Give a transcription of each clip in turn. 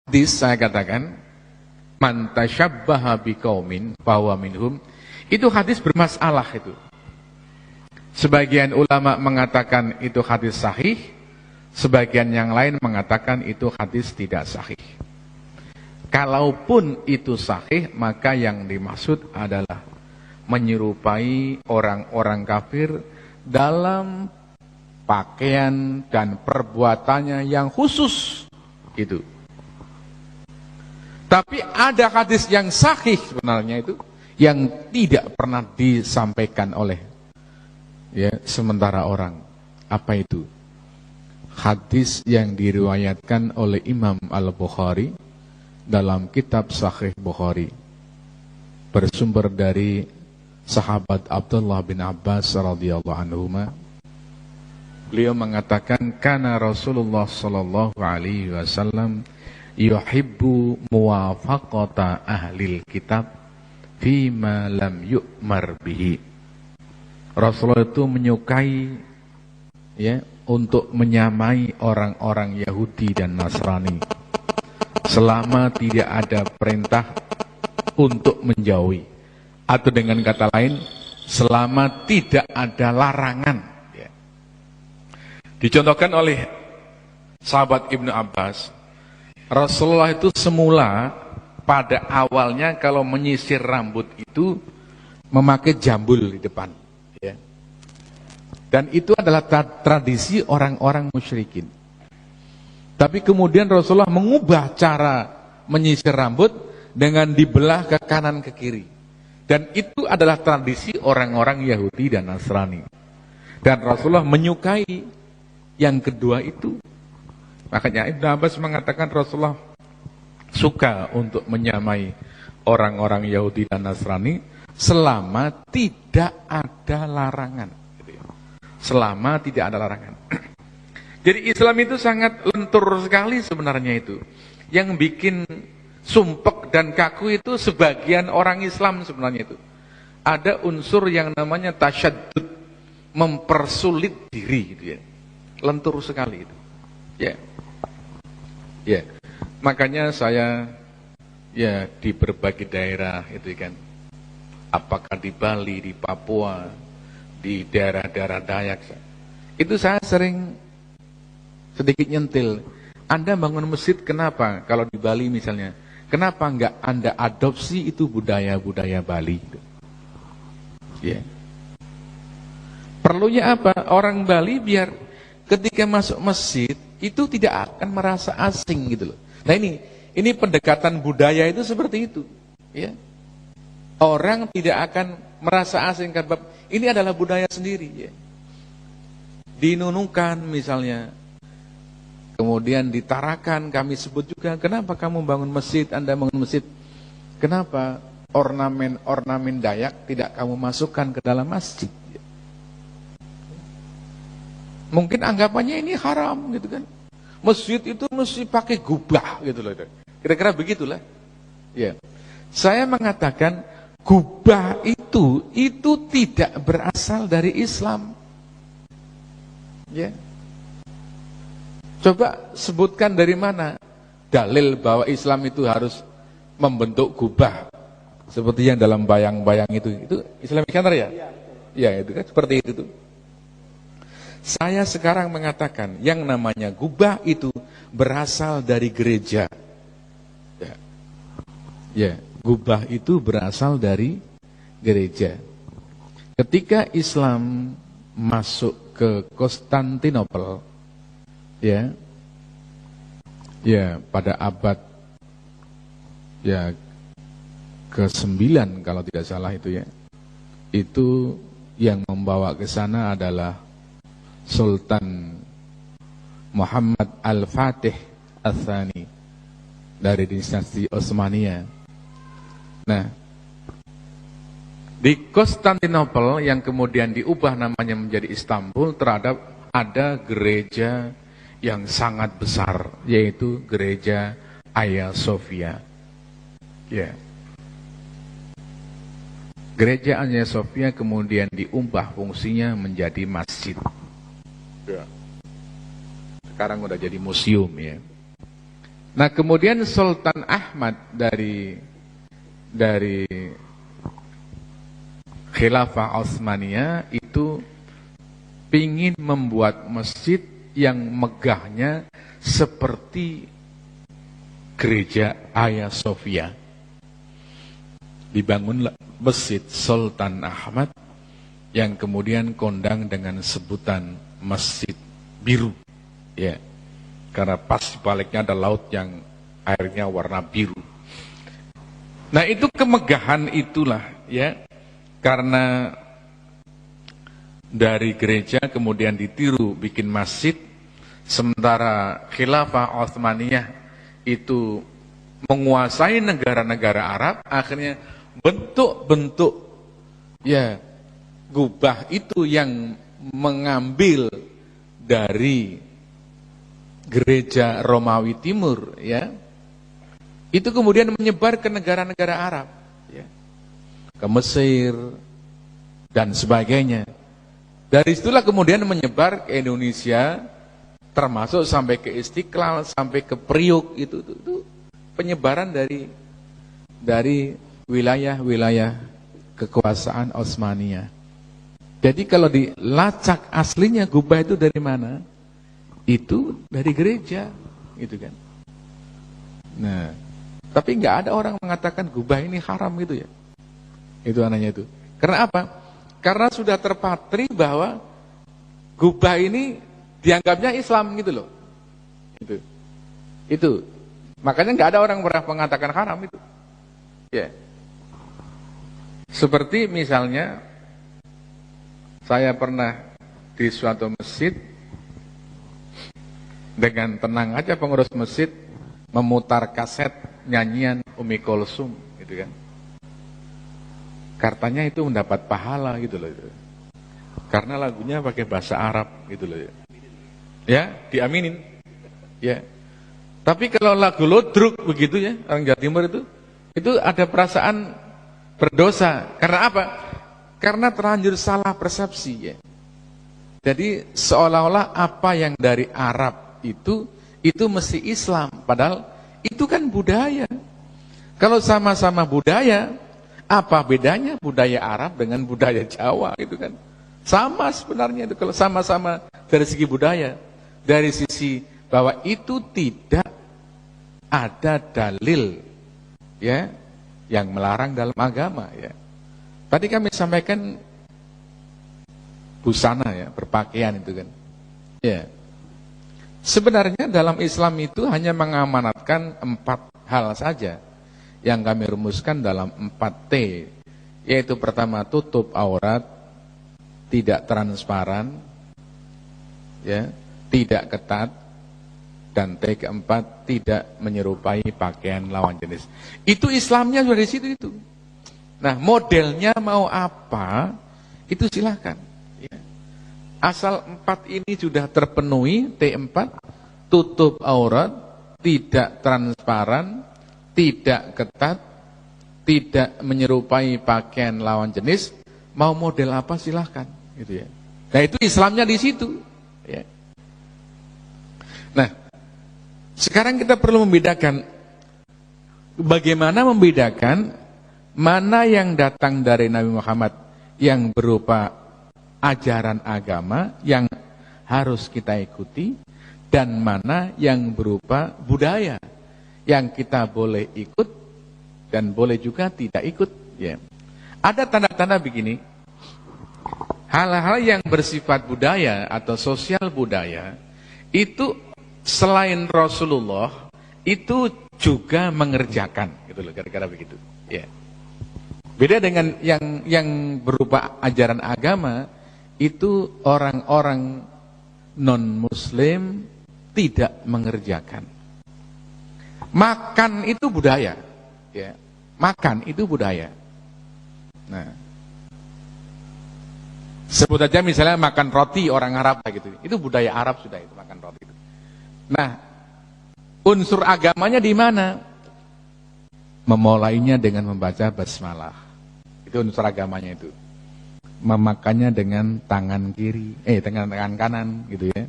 hadis saya katakan man tasyabbaha biqaumin fahuwa minhum, itu hadis bermasalah itu. Sebagian ulama mengatakan itu hadis sahih, sebagian yang lain mengatakan itu hadis tidak sahih. Kalaupun itu sahih, maka yang dimaksud adalah menyerupai orang-orang kafir dalam pakaian dan perbuatannya yang khusus itu. Tapi ada hadis yang sahih sebenarnya itu yang tidak pernah disampaikan oleh sementara orang. Apa itu? Hadis yang diriwayatkan oleh Imam Al-Bukhari dalam kitab Sahih Bukhari, bersumber dari sahabat Abdullah bin Abbas radhiyallahu anhuma. Beliau mengatakan kana Rasulullah sallallahu alaihi wasallam yuhibbu muwafaqata ahlil kitab fima lam yu'mar bihi. Rasulullah itu menyukai untuk menyamai orang-orang Yahudi dan Nasrani selama tidak ada perintah untuk menjauhi, atau dengan kata lain selama tidak ada larangan. Dicontohkan oleh sahabat Ibnu Abbas, Rasulullah itu semula pada awalnya kalau menyisir rambut itu memakai jambul di depan, dan itu adalah tradisi orang-orang musyrikin. Tapi kemudian Rasulullah mengubah cara menyisir rambut dengan dibelah ke kanan ke kiri, dan itu adalah tradisi orang-orang Yahudi dan Nasrani, dan Rasulullah menyukai yang kedua itu. Makanya Ibnu Abbas mengatakan Rasulullah suka untuk menyamai orang-orang Yahudi dan Nasrani selama tidak ada larangan. Selama tidak ada larangan. Jadi Islam itu sangat lentur sekali sebenarnya itu. Yang bikin sumpek dan kaku itu sebagian orang Islam sebenarnya itu. Ada unsur yang namanya tasyaddud, mempersulit diri gitu ya. Lentur sekali itu. Ya. Makanya saya di berbagai daerah itu kan, apakah di Bali, di Papua, di daerah-daerah Dayak, itu saya sering sedikit nyentil. Anda bangun masjid kenapa? Kalau di Bali misalnya, kenapa enggak Anda adopsi itu budaya-budaya Bali? Perlunya apa? Orang Bali biar ketika masuk masjid itu tidak akan merasa asing gitu loh. Nah ini pendekatan budaya itu seperti itu, Orang tidak akan merasa asing karena ini adalah budaya sendiri, Di Nunukan misalnya, kemudian di Tarakan kami sebut juga, kenapa kamu bangun masjid, Anda bangun masjid, kenapa ornamen-ornamen Dayak tidak kamu masukkan ke dalam masjid? Mungkin anggapannya ini haram gitu kan. Masjid itu mesti pakai gubah gitu loh. Kira-kira begitulah. Saya mengatakan gubah itu tidak berasal dari Islam. Coba sebutkan dari mana dalil bahwa Islam itu harus membentuk gubah seperti yang dalam bayang-bayang itu. Itu Islamic Center ya? Ya, itu kan seperti itu tuh. Saya sekarang mengatakan yang namanya gubah itu berasal dari gereja. Gubah itu berasal dari gereja. Ketika Islam masuk ke Konstantinopel, pada abad ke-9 kalau tidak salah itu itu yang membawa ke sana adalah Sultan Muhammad Al-Fatih Ats-Tsani dari dinasti Utsmaniyah. Nah, di Konstantinopel yang kemudian diubah namanya menjadi Istanbul, ada gereja yang sangat besar, yaitu gereja Hagia Sophia. Gereja Hagia Sophia kemudian diubah fungsinya menjadi masjid. Sekarang udah jadi museum Nah, kemudian Sultan Ahmad dari Khilafah Utsmaniyah itu pingin membuat masjid yang megahnya seperti gereja Hagia Sophia. Dibangunlah masjid Sultan Ahmad yang kemudian kondang dengan sebutan Masjid Biru, ya, karena pas di baliknya ada laut yang airnya warna biru. Nah, itu kemegahan itulah, ya, karena dari gereja kemudian ditiru bikin masjid, sementara Khilafah Utsmaniyah itu menguasai negara-negara Arab, akhirnya bentuk-bentuk, ya, gubah itu yang mengambil dari gereja Romawi Timur, ya, itu kemudian menyebar ke negara-negara Arab, ya, ke Mesir dan sebagainya. Dari situlah kemudian menyebar ke Indonesia, termasuk sampai ke Istiqlal, sampai ke Priuk, itu penyebaran dari wilayah-wilayah kekuasaan Utsmaniyah. Jadi kalau dilacak aslinya gubah itu dari mana? Itu dari gereja, gitu kan. Nah, tapi nggak ada orang mengatakan gubah ini haram gitu ya. Itu anehnya itu. Karena apa? Karena sudah terpatri bahwa gubah ini dianggapnya Islam gitu loh. Itu. Makanya nggak ada orang pernah mengatakan haram itu. Ya. Seperti misalnya saya pernah di suatu masjid, dengan tenang aja pengurus masjid memutar kaset nyanyian Umi Kulsum, gitu kan. Katanya itu mendapat pahala gitu loh. Karena lagunya pakai bahasa Arab gitu loh. Ya, diaminin. Ya. Tapi kalau lagu lodruk begitu ya, orang Jawa Timur itu ada perasaan berdosa. Karena apa? Karena terlanjur salah persepsi, ya. Jadi seolah-olah apa yang dari Arab itu mesti Islam, padahal itu kan budaya. Kalau sama-sama budaya, apa bedanya budaya Arab dengan budaya Jawa itu kan? Sama sebenarnya itu kalau sama-sama dari segi budaya, dari sisi bahwa itu tidak ada dalil, ya, yang melarang dalam agama, ya. Tadi kami sampaikan busana, ya, berpakaian itu kan. Ya. Sebenarnya dalam Islam itu hanya mengamanatkan 4 hal saja yang kami rumuskan dalam 4T, yaitu pertama tutup aurat, tidak transparan, ya, tidak ketat, dan T keempat tidak menyerupai pakaian lawan jenis. Itu Islamnya sudah di situ itu. Nah, modelnya mau apa, itu silahkan. Ya. Asal 4 ini sudah terpenuhi, T4, tutup aurat, tidak transparan, tidak ketat, tidak menyerupai pakaian lawan jenis, mau model apa silahkan. Gitu ya. Nah, itu Islamnya di situ. Ya. Nah, sekarang kita perlu membedakan, bagaimana membedakan mana yang datang dari Nabi Muhammad yang berupa ajaran agama yang harus kita ikuti, dan mana yang berupa budaya yang kita boleh ikut dan boleh juga tidak ikut, ya. Ada tanda-tanda begini, hal-hal yang bersifat budaya atau sosial budaya itu selain Rasulullah itu juga mengerjakan, gitu loh, kira-kira begitu, ya. Beda dengan yang berupa ajaran agama, itu orang-orang non-muslim tidak mengerjakan. Makan itu budaya, ya. Makan itu budaya. Nah, sebut aja misalnya makan roti orang Arab gitu. Itu budaya Arab sudah itu makan roti itu. Nah, unsur agamanya di mana? Memulainya dengan membaca basmalah. Itu unsur agamanya itu. Memakannya dengan tangan kiri, dengan tangan kanan gitu ya.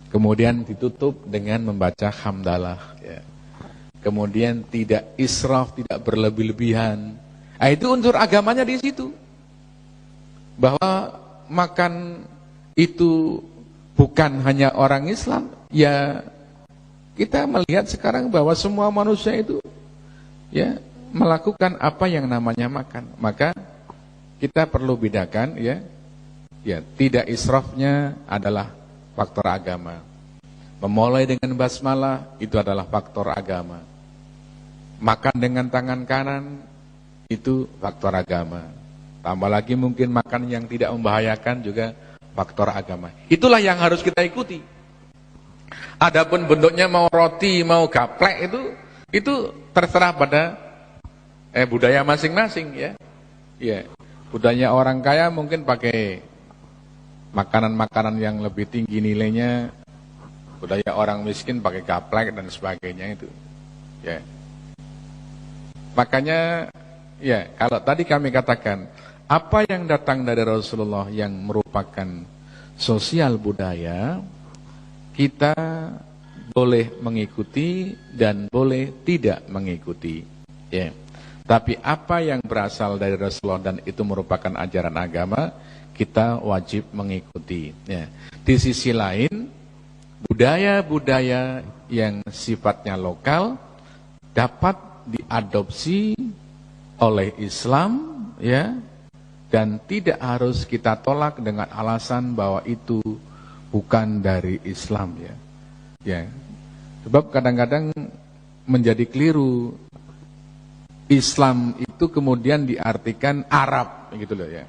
Kemudian ditutup dengan membaca hamdalah, ya. kemudian tidak israf, tidak berlebih-lebihan. Nah, itu unsur agamanya di situ. Bahwa makan itu bukan hanya orang Islam, ya kita melihat sekarang bahwa semua manusia itu ya melakukan apa yang namanya makan. Maka kita perlu bedakan ya tidak israfnya adalah faktor agama. Memulai dengan basmalah itu adalah faktor agama. Makan dengan tangan kanan itu faktor agama. Tambah lagi mungkin makan yang tidak membahayakan juga faktor agama. Itulah yang harus kita ikuti. Adapun bentuknya mau roti, mau gaplek itu terserah pada budaya masing-masing ya. Ya, budaya orang kaya mungkin pakai makanan-makanan yang lebih tinggi nilainya. Budaya orang miskin pakai gaplek dan sebagainya itu. Ya. Makanya ya, kalau tadi kami katakan apa yang datang dari Rasulullah yang merupakan sosial budaya, kita boleh mengikuti dan boleh tidak mengikuti. Ya. Tapi apa yang berasal dari Rasulullah dan itu merupakan ajaran agama, kita wajib mengikuti. Ya. Di sisi lain, budaya-budaya yang sifatnya lokal dapat diadopsi oleh Islam, ya, dan tidak harus kita tolak dengan alasan bahwa itu bukan dari Islam, ya. Ya. Sebab kadang-kadang menjadi keliru. Islam itu kemudian diartikan Arab, gitu loh ya.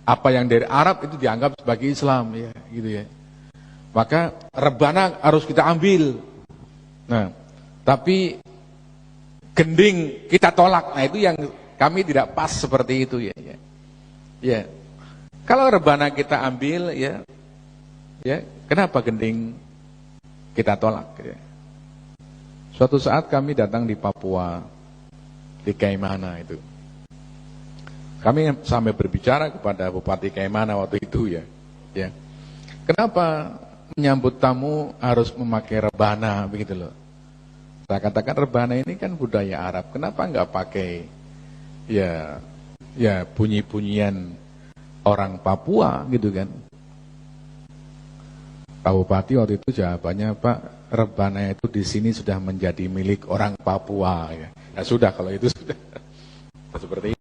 Apa yang dari Arab itu dianggap sebagai Islam, ya, gitu ya. Maka rebana harus kita ambil. Nah, tapi gending kita tolak. Nah, itu yang kami tidak pas seperti itu ya. Ya. Kalau rebana kita ambil ya, kenapa gending kita tolak? Ya. Suatu saat kami datang di Papua, di Kaimana itu. Kami sampai berbicara kepada Bupati Kaimana waktu itu ya. Ya. Kenapa menyambut tamu harus memakai rebana begitu loh? Saya katakan rebana ini kan budaya Arab. Kenapa enggak pakai ya bunyi-bunyian orang Papua gitu kan? Pak Bupati waktu itu jawabannya, Pak, rebana itu di sini sudah menjadi milik orang Papua ya. Ya sudah kalau itu sudah seperti itu.